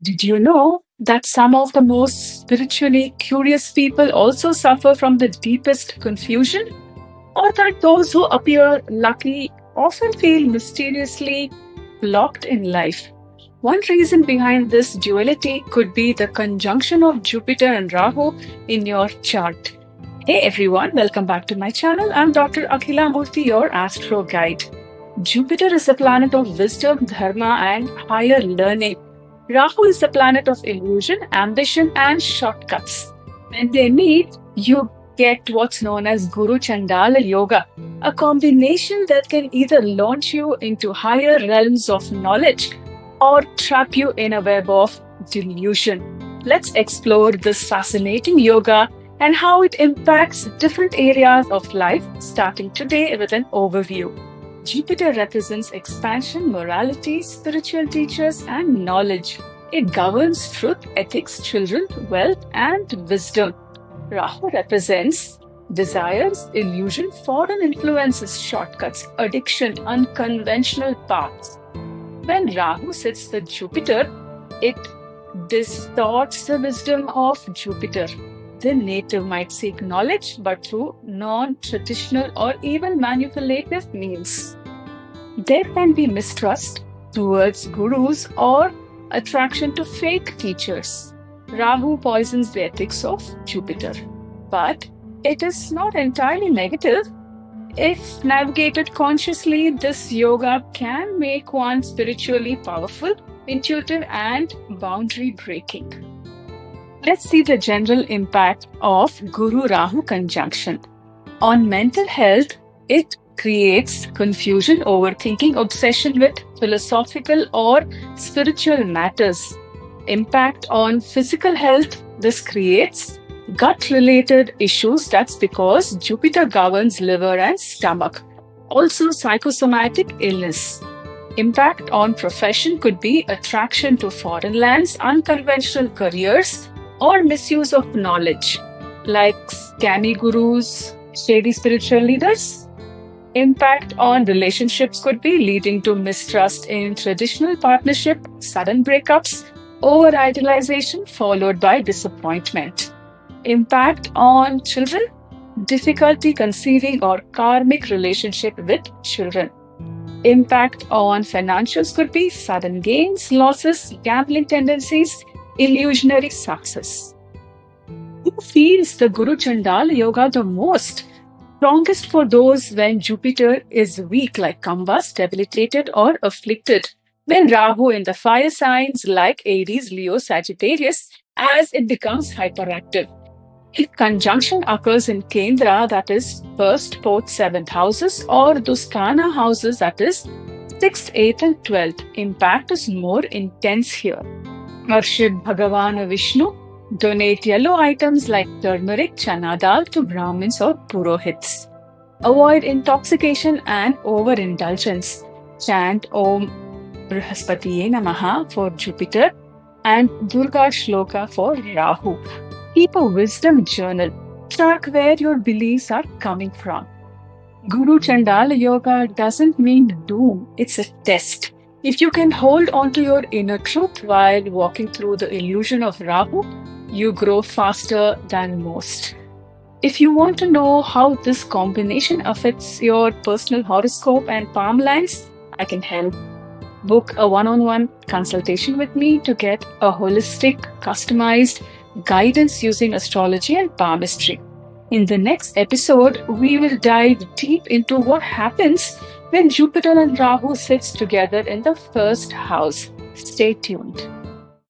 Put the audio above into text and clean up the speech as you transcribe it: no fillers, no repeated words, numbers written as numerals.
Did you know that some of the most spiritually curious people also suffer from the deepest confusion? Or that those who appear lucky often feel mysteriously blocked in life? One reason behind this duality could be the conjunction of Jupiter and Rahu in your chart. Hey everyone, welcome back to my channel. I'm Dr. Akhila Murthy, your astro guide. Jupiter is the planet of wisdom, dharma, and higher learning. Rahu is the planet of illusion, ambition, and shortcuts. When they meet, you get what's known as Guru Chandala Yoga, a combination that can either launch you into higher realms of knowledge or trap you in a web of delusion. Let's explore this fascinating yoga and how it impacts different areas of life, starting today with an overview. Jupiter represents expansion, morality, spiritual teachers, and knowledge. It governs truth, ethics, children, wealth, and wisdom. Rahu represents desires, illusion, foreign influences, shortcuts, addiction, unconventional paths. When Rahu sits with Jupiter, it distorts the wisdom of Jupiter. The native might seek knowledge, but through non traditional or even manipulative means. There can be mistrust towards gurus or attraction to fake teachers. Rahu poisons the ethics of Jupiter. But it is not entirely negative. If navigated consciously, this yoga can make one spiritually powerful, intuitive, and boundary breaking. Let's see the general impact of Guru Rahu conjunction. On mental health, it creates confusion, overthinking, obsession with philosophical or spiritual matters. Impact on physical health, this creates gut related issues. That's because Jupiter governs liver and stomach. Also, psychosomatic illness. Impact on profession could be attraction to foreign lands, unconventional careers, or misuse of knowledge, like scammy gurus, shady spiritual leaders. Impact on relationships could be leading to mistrust in traditional partnership, sudden breakups, over idealization followed by disappointment. Impact on children, difficulty conceiving or karmic relationship with children. Impact on financials could be sudden gains, losses, gambling tendencies, illusionary success. Who feels the Guru Chandala Yoga the most? Strongest for those when Jupiter is weak, like Kambas, debilitated or afflicted. When Rahu in the fire signs like Aries, Leo, Sagittarius, as it becomes hyperactive. If conjunction occurs in Kendra, that is first, fourth, seventh houses, or Duskana houses, that is sixth, eighth, and 12th, impact is more intense here. Worship Bhagavan Vishnu. Donate yellow items like turmeric, chana dal to Brahmins or Purohits. Avoid intoxication and overindulgence. Chant Om Brihaspatiye Namaha for Jupiter and Durga Shloka for Rahu. Keep a wisdom journal. Track where your beliefs are coming from. Guru Chandala Yoga doesn't mean doom, it's a test. If you can hold on to your inner truth while walking through the illusion of Rahu, you grow faster than most. If you want to know how this combination affects your personal horoscope and palm lines, I can help. Book a one-on-one consultation with me to get a holistic, customized guidance using astrology and palmistry. In the next episode, we will dive deep into what happens when Jupiter and Rahu sits together in the first house. Stay tuned.